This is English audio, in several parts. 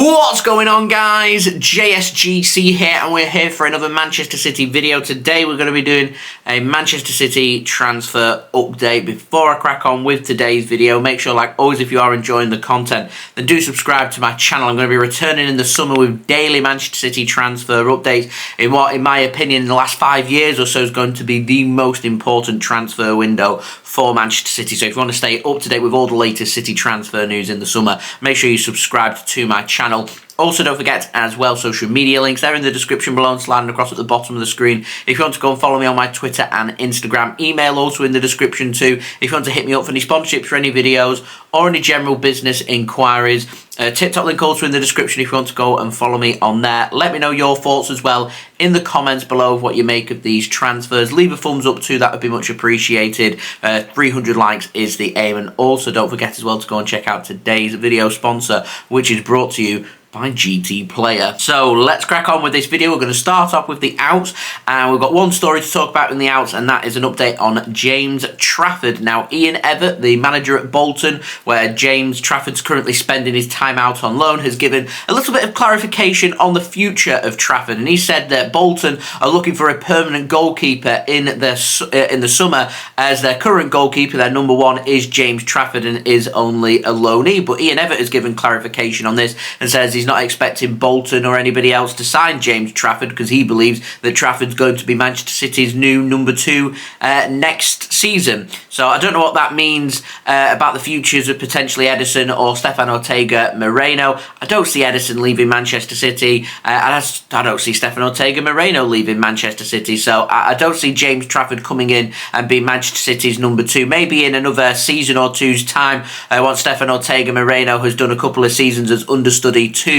What's going on, guys? JSGC here, and we're here for another Manchester City video. Today we're going to be doing a Manchester City transfer update. Before I crack on with today's video, make sure, like always, if you are enjoying the content, then do subscribe to my channel. I'm going to be returning in the summer with daily Manchester City transfer updates in what, in my opinion, in the last 5 years or so is going to be the most important transfer window for Manchester City. So if you want to stay up to date with all the latest City transfer news in the summer, make sure you subscribe to my channel. Also, don't forget as well, social media links, they're in the description below and sliding across at the bottom of the screen. If you want to go and follow me on my Twitter and Instagram, email also in the description too. If you want to hit me up for any sponsorships for any videos or any general business inquiries, TikTok link also in the description if you want to go and follow me on there. Let me know your thoughts as well in the comments below of what you make of these transfers. Leave a thumbs up too, that would be much appreciated. 300 likes is the aim, and also don't forget as well to go and check out today's video sponsor, which is brought to you by GTPlayer. So let's crack on with this video. We're going to start off with the outs, and we've got one story to talk about in the outs, and that is an update on James Trafford. Now, Ian Evatt, the manager at Bolton, where James Trafford's currently spending his time out on loan, has given a little bit of clarification on the future of Trafford, and he said that Bolton are looking for a permanent goalkeeper in the summer, as their current goalkeeper, their number one, is James Trafford and is only a loanee. But Ian Evatt has given clarification on this and says he's not expecting Bolton or anybody else to sign James Trafford because he believes that Trafford's going to be Manchester City's new number 2 next season. So I don't know what that means about the futures of potentially Ederson or Stefan Ortega Moreno. I don't see Ederson leaving Manchester City. I don't see Stefan Ortega Moreno leaving Manchester City. So I don't see James Trafford coming in and being Manchester City's number 2. Maybe in another season or two's time, once Stefan Ortega Moreno has done a couple of seasons as understudy to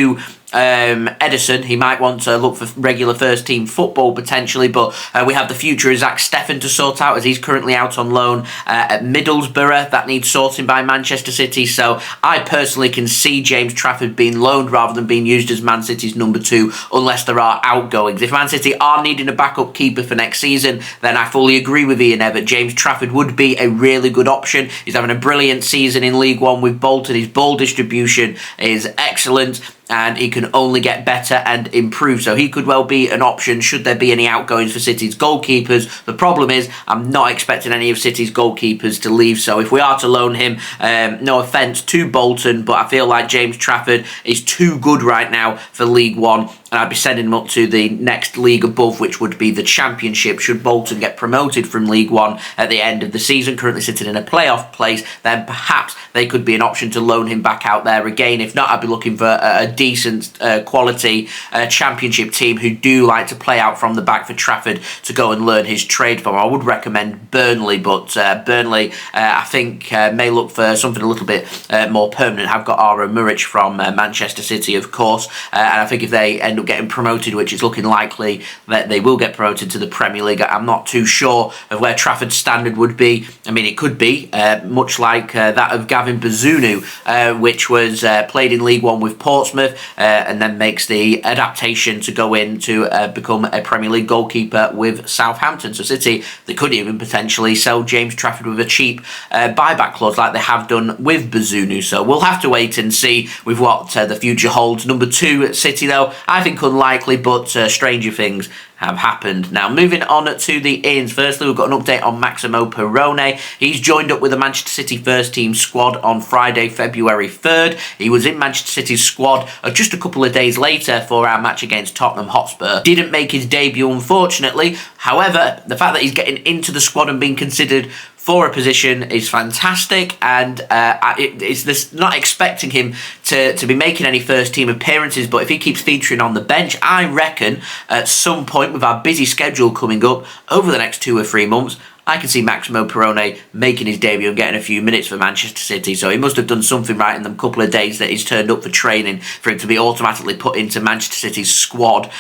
Ederson, he might want to look for regular first team football potentially, but we have the future of Zach Steffen to sort out, as he's currently out on loan at Middlesbrough. That needs sorting by Manchester City. So I personally can see James Trafford being loaned rather than being used as Man City's number 2 unless there are outgoings. If Man City are needing a backup keeper for next season, then I fully agree with Ian Evatt. James Trafford would be a really good option. He's having a brilliant season in League One with Bolton. His ball distribution is excellent, and he can only get better and improve. So he could well be an option should there be any outgoings for City's goalkeepers. The problem is I'm not expecting any of City's goalkeepers to leave. So if we are to loan him, no offence to Bolton, but I feel like James Trafford is too good right now for League One, and I'd be sending him up to the next league above, which would be the Championship. Should Bolton get promoted from League One at the end of the season, currently sitting in a playoff place, then perhaps they could be an option to loan him back out there again. If not, I'd be looking for a decent quality Championship team who do like to play out from the back for Trafford to go and learn his trade from. I would recommend Burnley, but Burnley I think may look for something a little bit more permanent. I've got Aro Muric from Manchester City, of course, and I think if they end up getting promoted, which is looking likely that they will get promoted to the Premier League, I'm not too sure of where Trafford's standard would be. I mean, it could be much like that of Gavin Bazunu, which was played in League One with Portsmouth and then makes the adaptation to go in to become a Premier League goalkeeper with Southampton. So City, they could even potentially sell James Trafford with a cheap buyback clause like they have done with Bazunu. So we'll have to wait and see with what the future holds. Number 2 at City, though, I think unlikely, but stranger things have happened. Now, moving on to the ins. Firstly, we've got an update on Maximo Perrone. He's joined up with the Manchester City first team squad on Friday, February 3rd. He was in Manchester City's squad just a couple of days later for our match against Tottenham Hotspur. Didn't make his debut, unfortunately. However, the fact that he's getting into the squad and being considered for a position is fantastic, and it's this, not expecting him to be making any first team appearances, but if he keeps featuring on the bench, I reckon at some point with our busy schedule coming up over the next 2 or 3 months, I can see Maximo Perrone making his debut and getting a few minutes for Manchester City. So he must have done something right in the couple of days that he's turned up for training for him to be automatically put into Manchester City's squad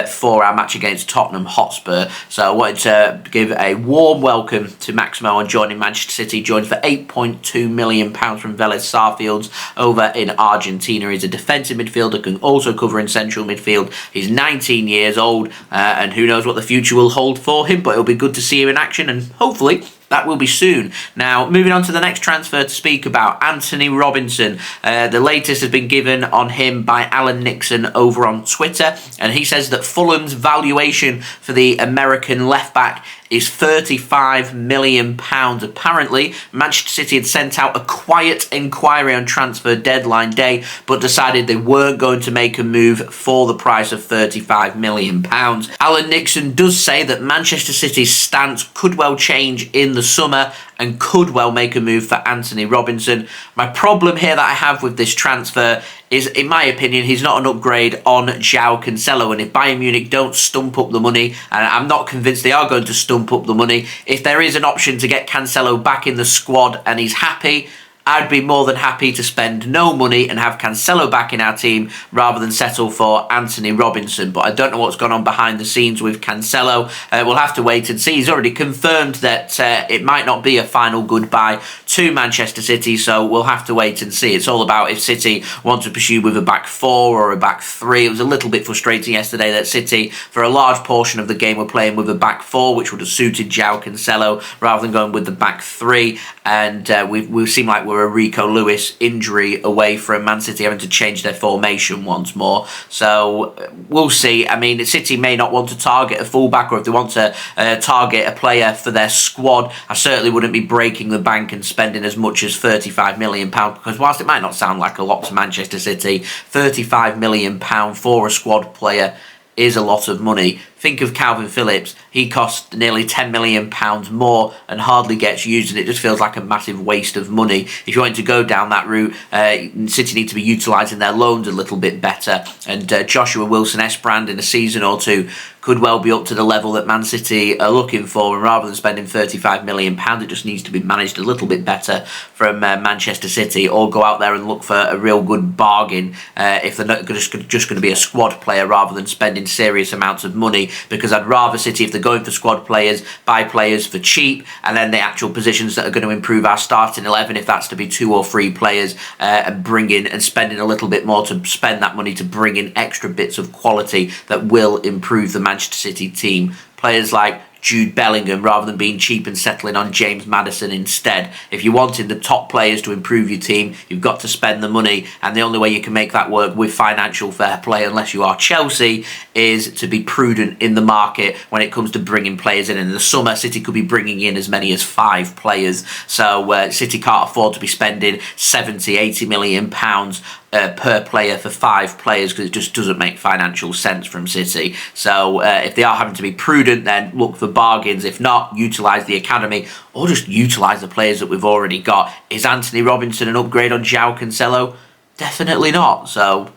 for our match against Tottenham Hotspur. So I wanted to give a warm welcome to Maximo on joining Manchester City. Joined for £8.2 million from Vélez Sarsfields over in Argentina. He's a defensive midfielder, can also cover in central midfield. He's 19 years old, and who knows what the future will hold for him, but it'll be good to see him in action, and hopefully that will be soon. Now, moving on to the next transfer to speak about, Antonee Robinson. The latest has been given on him by Alan Nixon over on Twitter, and he says that Fulham's valuation for the American left-back is £35 million. Apparently, Manchester City had sent out a quiet inquiry on transfer deadline day, but decided they weren't going to make a move for the price of £35 million. Alan Nixon does say that Manchester City's stance could well change in the summer and could well make a move for Antonee Robinson. My problem here that I have with this transfer is, in my opinion, he's not an upgrade on João Cancelo, and if Bayern Munich don't stump up the money, and I'm not convinced they are going to stump up the money, if there is an option to get Cancelo back in the squad and he's happy, I'd be more than happy to spend no money and have Cancelo back in our team rather than settle for Antonee Robinson. But I don't know what's gone on behind the scenes with Cancelo. We'll have to wait and see. He's already confirmed that it might not be a final goodbye to Manchester City, so we'll have to wait and see. It's all about if City want to pursue with a back four or a back three. It was a little bit frustrating yesterday that City, for a large portion of the game, were playing with a back four, which would have suited João Cancelo, rather than going with the back three. And we seem like we're a Rico Lewis injury away from Man City having to change their formation once more. So we'll see. I mean, City may not want to target a fullback, or if they want to target a player for their squad, I certainly wouldn't be breaking the bank and spending as much as £35 million, because whilst it might not sound like a lot to Manchester City, £35 million for a squad player is a lot of money. Think of Calvin Phillips. He cost nearly £10 million more and hardly gets used, and it just feels like a massive waste of money. If you want to go down that route, City need to be utilising their loans a little bit better, and Joshua Wilson-Esperand in a season or two could well be up to the level that Man City are looking for, and rather than spending £35 million, it just needs to be managed a little bit better from Manchester City, or go out there and look for a real good bargain if they're not just going to be a squad player rather than spending serious amounts of money, because I'd rather City, if they're going for squad players, buy players for cheap, and then the actual positions that are going to improve our starting 11, if that's to be 2 or 3 players, and bring in and spending a little bit more to spend that money to bring in extra bits of quality that will improve the Manchester City team. Players like Jude Bellingham, rather than being cheap and settling on James Maddison instead. If you're wanting the top players to improve your team, you've got to spend the money, and the only way you can make that work with financial fair play, unless you are Chelsea, is to be prudent in the market when it comes to bringing players in. In the summer, City could be bringing in as many as 5 players, so City can't afford to be spending 70, 80 million pounds per player for 5 players, because it just doesn't make financial sense from City. So if they are having to be prudent, then look for bargains. If not, utilise the academy, or just utilise the players that we've already got. Is Antonee Robinson an upgrade on João Cancelo? Definitely not. So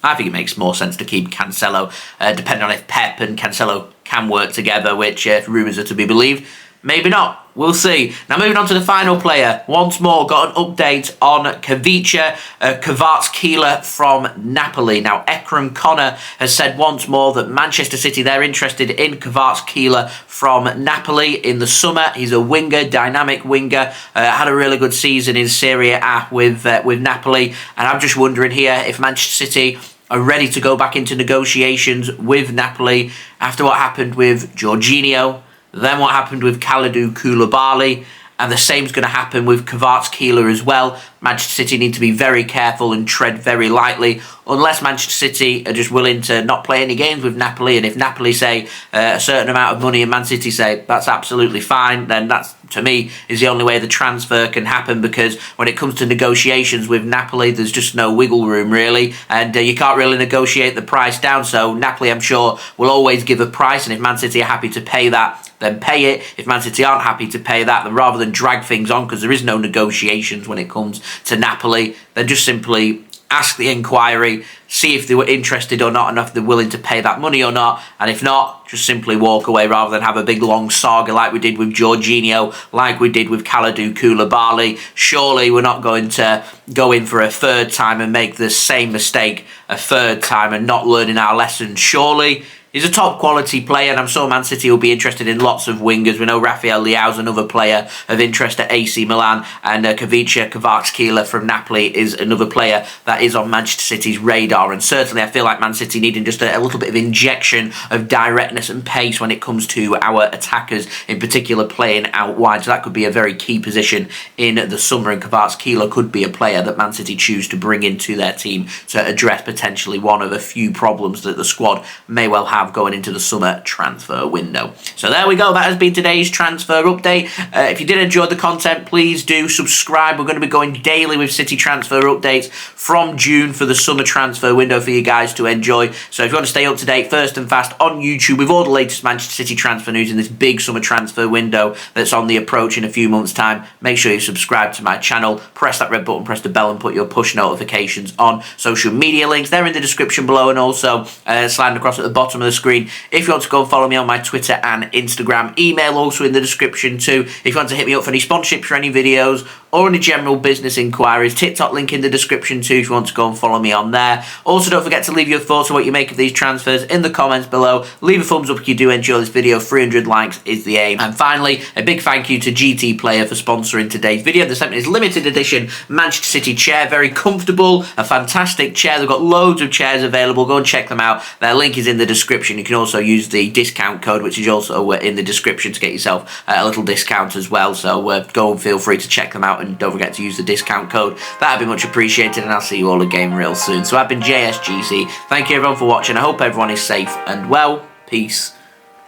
I think it makes more sense to keep Cancelo, depending on if Pep and Cancelo can work together, which, if rumours are to be believed, maybe not. We'll see. Now, moving on to the final player. Once more, got an update on Khvicha Kvaratskhelia from Napoli. Now, Ekrum Konur has said once more that Manchester City, they're interested in Kvaratskhelia from Napoli in the summer. He's a winger, dynamic winger. Had a really good season in Serie A with Napoli. And I'm just wondering here if Manchester City are ready to go back into negotiations with Napoli after what happened with Jorginho, then what happened with Kalidou Koulibaly, and the same's going to happen with Kvaratskhelia as well. Manchester City need to be very careful and tread very lightly, unless Manchester City are just willing to not play any games with Napoli. And if Napoli say a certain amount of money and Man City say that's absolutely fine, then that's, to me, is the only way the transfer can happen, because when it comes to negotiations with Napoli, there's just no wiggle room, really, and you can't really negotiate the price down. So Napoli, I'm sure, will always give a price, and if Man City are happy to pay that, then pay it. If Man City aren't happy to pay that, then rather than drag things on, because there is no negotiations when it comes to Napoli, then just simply ask the inquiry, see if they were interested or not, and if they're willing to pay that money or not, and if not, just simply walk away rather than have a big long saga like we did with Jorginho, like we did with Kalidou Koulibaly. Surely we're not going to go in for a third time and make the same mistake a third time and not learning our lesson. Surely He's a top quality player, and I'm sure Man City will be interested in lots of wingers. We know Rafael Leao's another player of interest at AC Milan, and Khvicha Kvaratskhelia from Napoli is another player that is on Manchester City's radar. And certainly I feel like Man City needing just a little bit of injection of directness and pace when it comes to our attackers, in particular playing out wide. So that could be a very key position in the summer, and Kvaratskhelia could be a player that Man City choose to bring into their team to address potentially one of a few problems that the squad may well have going into the summer transfer window. So there we go, that has been today's transfer update. If you did enjoy the content, please do subscribe. We're going to be going daily with City transfer updates from June for the summer transfer window for you guys to enjoy. So if you want to stay up to date first and fast on YouTube with all the latest Manchester City transfer news in this big summer transfer window that's on the approach in a few months' time, make sure you subscribe to my channel, press that red button, press the bell, and put your push notifications on. Social media links, they're in the description below, and also sliding across at the bottom of the screen if you want to go and follow me on my Twitter and Instagram. Email also in the description too if you want to hit me up for any sponsorships for any videos or any general business inquiries. TikTok link in the description too if you want to go and follow me on there. Also, don't forget to leave your thoughts on what you make of these transfers in the comments below. Leave a thumbs up if you do enjoy this video. 300 likes is the aim. And finally, a big thank you to GTPlayer for sponsoring today's video. They sent me this limited edition Manchester City chair, very comfortable, a fantastic chair. They've got loads of chairs available. Go and check them out. Their link is in the description. You can also use the discount code, which is also in the description, to get yourself a little discount as well. So go and feel free to check them out, and don't forget to use the discount code. That'd be much appreciated, and I'll see you all again real soon. So I've been JSGC. Thank you everyone for watching. I hope everyone is safe and well. Peace.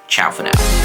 Ciao for now.